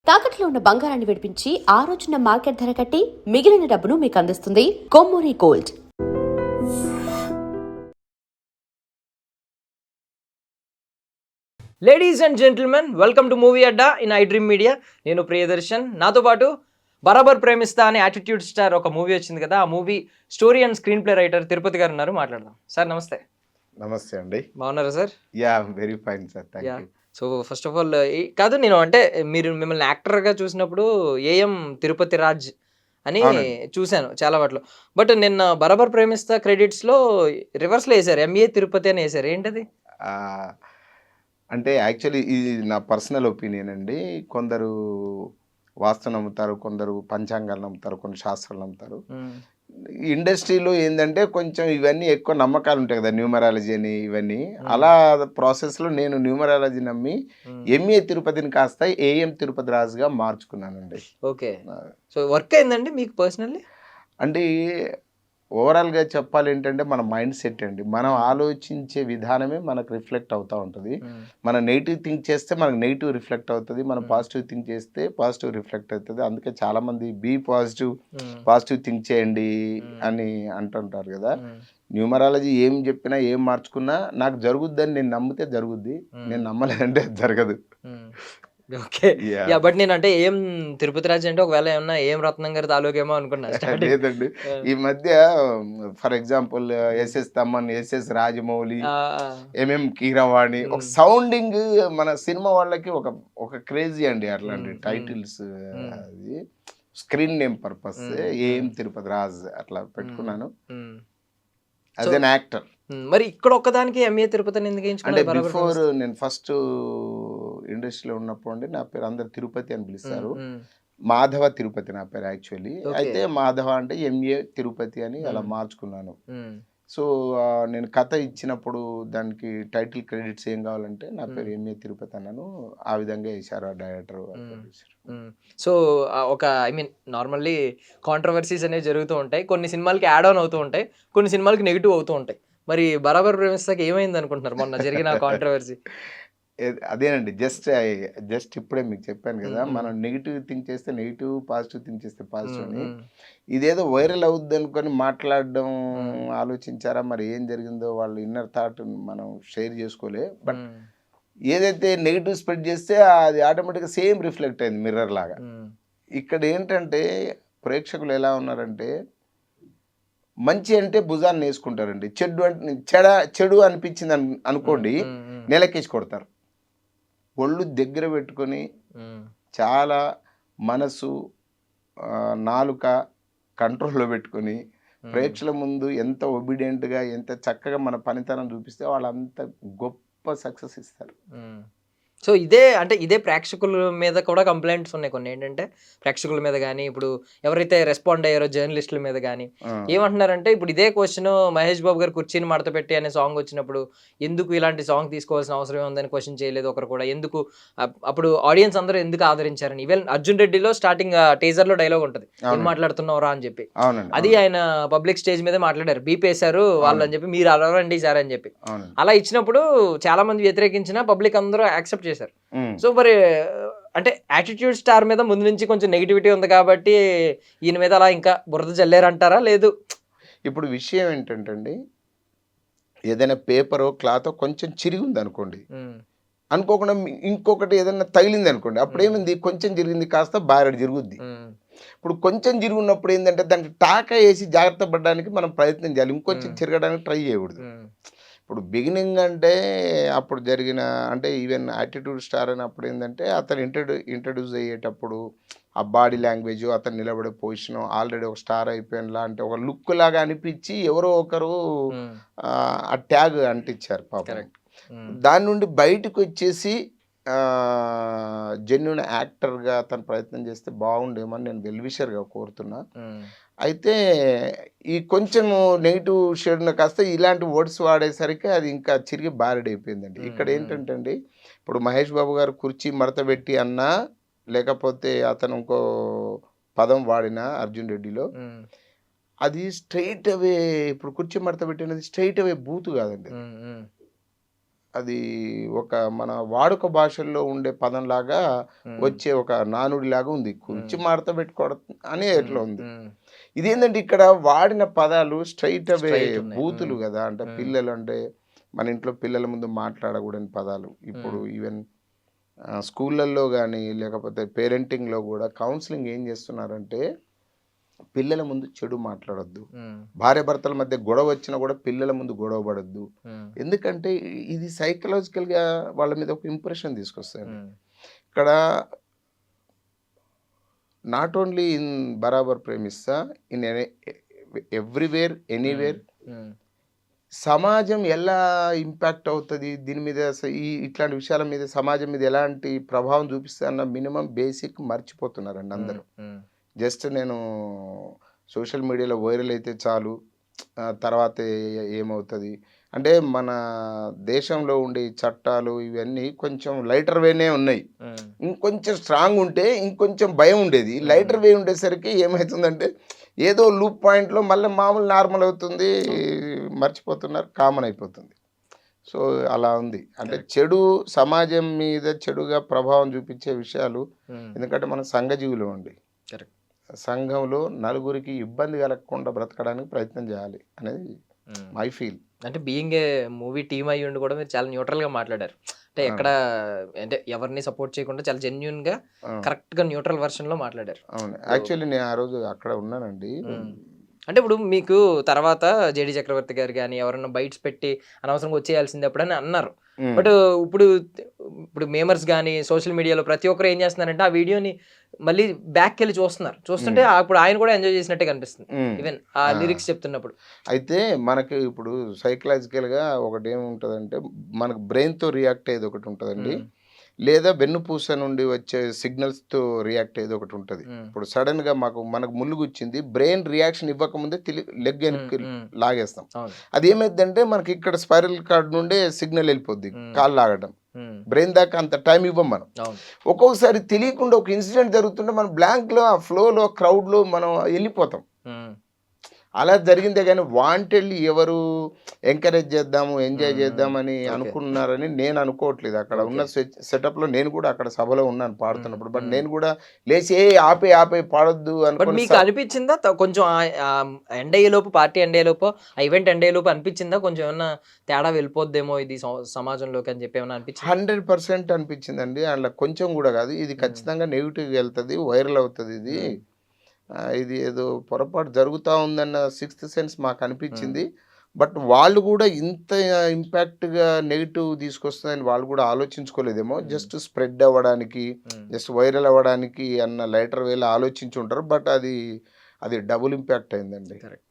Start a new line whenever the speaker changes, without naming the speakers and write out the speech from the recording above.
తాకట్లో ఉన్న బంగారాన్ని విడిపించి ఆ రోజున మార్కెట్ ధర కట్టి మిగిలిన డబ్బును మీకు అందిస్తుంది Kommuri gold.
Ladies and gentlemen, welcome to movie Adda in I dream media. నేను ప్రియదర్శన్. నాతో పాటు బరాబర్ ప్రేమిస్తా అనే యాటిట్యూడ్ స్టార్ ఒక మూవీ వచ్చింది కదా, ఆ movie story and screen play writer Tirupati గారు ఉన్నారు. మాట్లాడదాం. సార్ నమస్తే.
నమస్తే అండి.
బాగున్నారా sir?
Yeah, very fine sir, thank you.
So first of all కాదు, నేను అంటే మిమ్మల్ని యాక్టర్గా చూసినప్పుడు ఏఎం తిరుపతి రాజ్ అని చూశాను చాలా వాటిలో. బట్ నిన్న బరాబర్ ప్రేమిస్తా క్రెడిట్స్లో రివర్స్లో వేశారు, ఎంఏ తిరుపతి అని వేశారు. ఏంటది?
అంటే యాక్చువల్లీ ఇది నా పర్సనల్ ఒపీనియన్ అండి. కొందరు వాస్తు నమ్ముతారు, కొందరు పంచాంగాలు నమ్ముతారు, కొన్ని శాస్త్రాలు నమ్ముతారు. ఇండస్ట్రీలో ఏంటంటే కొంచెం ఇవన్నీ ఎక్కువ నమ్మకాలు ఉంటాయి కదా, న్యూమరాలజీ అని ఇవన్నీ. అలా ప్రాసెస్లో నేను న్యూమరాలజీ నమ్మి ఎంఏ తిరుపతిని కాస్త ఏఎం తిరుపతి రాజుగా మార్చుకున్నానండి.
ఓకే. సో వర్క్ అయిందండి మీకు పర్సనల్లీ?
అంటే ఓవరాల్గా చెప్పాలి ఏంటంటే మన మైండ్ సెట్ అండి. మనం ఆలోచించే విధానమే మనకు రిఫ్లెక్ట్ అవుతూ ఉంటుంది. మనం నెగిటివ్ థింక్ చేస్తే మనకు నెగిటివ్ రిఫ్లెక్ట్ అవుతుంది, మనం పాజిటివ్ థింక్ చేస్తే పాజిటివ్ రిఫ్లెక్ట్ అవుతుంది. అందుకే చాలామంది బీ పాజిటివ్ థింక్ చేయండి అని అంటుంటారు కదా. న్యూమరాలజీ ఏం చెప్పినా ఏం మార్చుకున్నా నాకు జరుగుద్దని నేను నమ్మితే జరుగుద్ది, నేను నమ్మలేదంటే జరగదు.
ఓకే. యా, బట్ నేను అంటే ఏం తిరుపతి రాజు అంటే ఒకవేళ ఏమన్నా ఏం రత్నం గారి తాలూకేమో అనుకున్నా.
లేదండి, ఈ మధ్య for example SS Thaman, SS Rajamouli, MM Keeravani, ఒక సౌండింగ్ మన సినిమా వాళ్ళకి ఒక క్రేజీ అండి అట్లాంటి టైటిల్స్. అది స్క్రీన్ నేమ్ పర్పస్ ఏం తిరుపతి రాజ్ అట్లా పెట్టుకున్నాను యాజ్ ఎన్ యాక్టర్.
మరి ఇక్కడ ఒక్కదానికి ఎంఏ తిరుపతి ఎందుకు
అంటే బిఫోర్ నేను ఫస్ట్ ఇండస్ట్రీలో ఉన్నప్పుడు అండి నా పేరు అందరు తిరుపతి అని పిలుస్తారు. మాధవ తిరుపతి నా పేరు యాక్చువల్లీ. అయితే మాధవ అంటే ఎంఏ తిరుపతి అని అలా మార్చుకున్నాను. సో నేను కథ ఇచ్చినప్పుడు దానికి టైటిల్ క్రెడిట్స్ ఏం కావాలంటే నా పేరు ఎంఏ తిరుపతి అన్నాను. ఆ విధంగా వేశారు ఆ డైరెక్టర్.
సో ఒక ఐ మీన్ నార్మల్లీ కాంట్రవర్సీస్ అనేవి జరుగుతూ ఉంటాయి. కొన్ని సినిమాలకి యాడ్ ఆన్ అవుతూ ఉంటాయి, కొన్ని సినిమాలకి నెగిటివ్ అవుతూ ఉంటాయి. మరి బరాబర్ ప్రేమిస్తాకి ఏమైంది అనుకుంటున్నారు మొన్న జరిగిన కాంట్రవర్సీ?
అదేనండి, జస్ట్ ఇప్పుడే మీకు చెప్పాను కదా, మనం నెగిటివ్ థింక్ చేస్తే నెగిటివ్, పాజిటివ్ థింక్ చేస్తే పాజిటివ్ అని. ఇదేదో వైరల్ అవుద్ది అనుకొని మాట్లాడడం ఆలోచించారా, మరి ఏం జరిగిందో వాళ్ళు ఇన్నర్ థాట్ మనం షేర్ చేసుకోలే. బట్ ఏదైతే నెగిటివ్ స్ప్రెడ్ చేస్తే అది ఆటోమేటిక్గా సేమ్ రిఫ్లెక్ట్ అయింది మిర్రర్ లాగా. ఇక్కడ ఏంటంటే ప్రేక్షకులు ఎలా ఉన్నారంటే, మంచి అంటే భుజాన్ని వేసుకుంటారండి, చెడు అనిపించింది అనుకోండి నెలకేసి కొడతారు. ఒళ్ళు దగ్గర పెట్టుకొని చాలా మనసు నాలుక కంట్రోల్లో పెట్టుకొని ప్రేక్షకుల ముందు ఎంత ఒబీడియంట్గా ఎంత చక్కగా మన పనితనం చూపిస్తే వాళ్ళంత గొప్ప సక్సెస్ ఇస్తారు.
సో ఇదే ప్రేక్షకుల మీద కూడా కంప్లైంట్స్ ఉన్నాయి కొన్ని. ఏంటంటే ప్రేక్షకుల మీద కానీ, ఇప్పుడు ఎవరైతే రెస్పాండ్ అయ్యారో జర్నలిస్టుల మీద కానీ ఏమంటున్నారంటే, ఇప్పుడు ఇదే క్వశ్చన్ మహేష్ బాబు గారు కుర్చీని మడత పెట్టి అనే సాంగ్ వచ్చినప్పుడు ఎందుకు ఇలాంటి సాంగ్ తీసుకోవాల్సిన అవసరం ఉందని క్వశ్చన్ చేయలేదు ఒకరు కూడా. ఎందుకు అప్పుడు ఆడియన్స్ అందరూ ఎందుకు ఆదరించారని. ఈవెన్ అర్జున్ రెడ్డిలో స్టార్టింగ్ టీజర్లో డైలాగ్ ఉంటుంది, ఏం మాట్లాడుతున్నావురా అని చెప్పి. అది ఆయన పబ్లిక్ స్టేజ్ మీదే మాట్లాడారు, బీపేశారు వాళ్ళు అని చెప్పి, మీరు అలరండి సార్ అని చెప్పి. అలా ఇచ్చినప్పుడు చాలా మంది వ్యతిరేకించిన పబ్లిక్ అందరూ యాక్సెప్ట్ చేశారు. సో మరి అంటే యాటిట్యూడ్ స్టార్ మీద ముందు నుంచి కొంచెం నెగిటివిటీ ఉంది కాబట్టి ఈయన మీద అలా ఇంకా బురద చల్లారంటారా? లేదు,
ఇప్పుడు విషయం ఏంటంటే అండి, ఏదైనా పేపరో క్లాతో కొంచెం చిరిగి ఉంది అనుకోండి, అనుకోకుండా ఇంకొకటి ఏదైనా తగిలింది అనుకోండి, అప్పుడు ఏమైంది, కొంచెం జరిగింది కాస్త బారెడు జరుగుద్ది. ఇప్పుడు కొంచెం చిరిగి ఉన్నప్పుడు ఏంటంటే దానికి టాకా వేసి జాగ్రత్త పడడానికి మనం ప్రయత్నం చేయాలి, ఇంకొంచెం చిరగడానికి ట్రై చేయకూడదు. ఇప్పుడు బిగినింగ్ అంటే అప్పుడు జరిగిన అంటే ఈవెన్ యాటిట్యూడ్ స్టార్ అయినప్పుడు ఏంటంటే అతను ఇంట్రడ్యూస్ అయ్యేటప్పుడు ఆ బాడీ లాంగ్వేజ్, అతను నిలబడే పొజిషన్, ఆల్రెడీ ఒక స్టార్ అయిపోయిన లాంటి ఒక లుక్ లాగా అనిపించి ఎవరో ఒకరు ఆ ట్యాగ్ అంటించారు పాపం. దాని నుండి బయటకు వచ్చేసి జెన్యూన్ యాక్టర్గా అతను ప్రయత్నం చేస్తే బాగుండేమని నేను వెల్విషర్గా కోరుతున్నా. అయితే ఈ కొంచెం నెగిటివ్ షేడ్ను కాస్త ఇలాంటి వర్డ్స్ వాడేసరికి అది ఇంకా చిరిగి బారెడైపోయిందండి. ఇక్కడ ఏంటంటే అండి, ఇప్పుడు మహేష్ బాబు గారు కుర్చీ మడత పెట్టి అన్నా, లేకపోతే అతను ఇంకో పదం వాడిన అర్జున్ రెడ్డిలో, అది స్ట్రైట్ అవే, ఇప్పుడు కుర్చీ మడత పెట్టినది స్ట్రైట్ అవే బూతు కాదండి. అది ఒక మన వాడుక భాషల్లో ఉండే పదంలాగా వచ్చే ఒక నానుడిలాగా ఉంది. కొంచెం మడత పెట్టుకోవడం అని ఎట్లా ఉంది. ఇదేంటంటే ఇక్కడ వాడిన పదాలు స్ట్రైట్ అవే
Straight ఉన్నాయి.
బూతులు కదా. అంటే పిల్లలు అంటే మన ఇంట్లో పిల్లల ముందు మాట్లాడకూడని పదాలు. ఇప్పుడు ఈవెన్ స్కూళ్ళల్లో కానీ లేకపోతే పేరెంటింగ్లో కూడా కౌన్సిలింగ్ ఏం చేస్తున్నారంటే పిల్లల ముందు చెడు మాట్లాడొద్దు, భార్య భర్తల మధ్య గొడవ వచ్చినా కూడా పిల్లల ముందు గొడవ పడద్దు. ఎందుకంటే ఇది సైకలాజికల్గా వాళ్ళ మీద ఒక ఇంప్రెషన్ తీసుకొస్తుంది. ఇక్కడ నాట్ ఓన్లీ ఇన్ బరాబర్ ప్రేమిస్తా, ఇన్ ఎవ్రీవేర్ ఎనీవేర్ సమాజం ఎలా ఇంపాక్ట్ అవుతుంది దీని మీద, ఇట్లాంటి విషయాల మీద సమాజం మీద ఎలాంటి ప్రభావం చూపిస్తా అన్న మినిమం బేసిక్ మర్చిపోతున్నారండి అందరూ. జస్ట్ నేను సోషల్ మీడియాలో వైరల్ అయితే చాలు, తర్వాత ఏమవుతుంది అంటే మన దేశంలో ఉండే చట్టాలు ఇవన్నీ కొంచెం లైటర్ వేనే ఉన్నాయి. ఇంకొంచెం స్ట్రాంగ్ ఉంటే ఇంకొంచెం భయం ఉండేది. లైటర్ వే ఉండేసరికి ఏమవుతుందంటే ఏదో లూప్ పాయింట్లో మళ్ళీ మామూలు నార్మల్ అవుతుంది, మర్చిపోతున్నారు, కామన్ అయిపోతుంది. సో అలా ఉంది. అంటే చెడు సమాజం మీద చెడుగా ప్రభావం చూపించే విషయాలు, ఎందుకంటే మనం సంఘజీవులు అండి. సంఘంలో నలుగురికి ఇబ్బంది కలగకుండా బ్రతకడానికి ప్రయత్నం చేయాలి అనేది మై ఫీల్.
అంటే బీయింగ్ ఏ మూవీ టీమ్ అయ్యి ఉండి కూడా మీరు చాలా న్యూట్రల్ గా మాట్లాడారు. అంటే ఎక్కడ అంటే ఎవరిని సపోర్ట్ చేయకుండా చాలా జెన్యున్ గా కరెక్ట్ గా న్యూట్రల్ వర్షన్ లో మాట్లాడారు.
అవును, యాక్చువల్లీ నేను ఆ రోజు అక్కడ ఉన్నానండి.
అంటే ఇప్పుడు మీకు తర్వాత జేడి చక్రవర్తి గారు కానీ ఎవరన్నా బైట్స్ పెట్టి అనవసరంగా వచ్చేయాల్సింది ఎప్పుడని అన్నారు. బట్ ఇప్పుడు ఇప్పుడు మేమర్స్ కానీ సోషల్ మీడియాలో ప్రతి ఒక్కరు ఏం చేస్తున్నారంటే ఆ వీడియోని మళ్ళీ బ్యాక్ వెళ్ళి చూస్తున్నారు. చూస్తుంటే అప్పుడు ఆయన కూడా ఎంజాయ్ చేసినట్టే కనిపిస్తుంది ఈవెన్ ఆ లిరిక్స్ చెప్తున్నప్పుడు.
అయితే మనకి ఇప్పుడు సైకలాజికల్గా ఒకటి ఏముంటుందంటే మనకు బ్రెయిన్తో రియాక్ట్ అయ్యేది ఒకటి ఉంటుందండి, లేదా వెన్నుపూస నుండి వచ్చే సిగ్నల్స్తో రియాక్ట్ అయ్యేది ఒకటి ఉంటుంది. ఇప్పుడు సడన్గా మనకు ముళ్ళు గుచ్చింది, బ్రెయిన్ రియాక్షన్ ఇవ్వకముందే లెగ్ వెనక్కి లాగేస్తాం. అది ఏమైందంటే మనకి ఇక్కడ స్పైరల్ కార్డ్ నుండే సిగ్నల్ వెళ్ళిపోద్ది, కాలు లాగడం. బ్రెయిన్ దాకా అంత టైం ఇవ్వం మనం. ఒక్కొక్కసారి తెలియకుండా ఒక ఇన్సిడెంట్ జరుగుతుంటే మనం బ్లాంక్లో ఆ ఫ్లోలో క్రౌడ్లో మనం వెళ్ళిపోతాం. అలా జరిగిందే కానీ వాంటెడ్లీ ఎవరు ఎంకరేజ్ చేద్దాము ఎంజాయ్ చేద్దామని అనుకున్నారని నేను అనుకోవట్లేదు. అక్కడ ఉన్న సెటప్లో నేను కూడా అక్కడ సభలో ఉన్నాను పాడుతున్నప్పుడు. బట్ నేను కూడా లేచి ఆపే పాడొద్దు
అనుకో. మీకు అనిపించిందా కొంచెం ఎండ్ అయ్యేలోపు, పార్టీ ఎండ్ అయ్యేలోపు, ఆ ఈవెంట్ ఎండ్ అయ్యేలోపు అనిపించిందా కొంచెం ఏమన్నా తేడా వెళ్ళిపోద్దేమో ఇది సమాజంలోకి అని చెప్పి ఏమన్నా అనిపించింది?
100% అనిపించిందండి. అందులో కొంచెం కూడా కాదు, ఇది ఖచ్చితంగా నెగిటివ్గా వెళ్తుంది, వైరల్ అవుతుంది. ఇది ఏదో పొరపాటు జరుగుతూ ఉందన్న సిక్స్త్ సెన్స్ మాకు అనిపించింది. బట్ వాళ్ళు కూడా ఇంత ఇంపాక్ట్గా నెగిటివ్ తీసుకొస్తుందని వాళ్ళు కూడా ఆలోచించుకోలేదేమో. జస్ట్ స్ప్రెడ్ అవ్వడానికి, జస్ట్ వైరల్ అవ్వడానికి అన్న లైటర్ వేలో ఆలోచించి ఉంటారు. బట్ అది డబుల్ ఇంపాక్ట్ అయిందండి.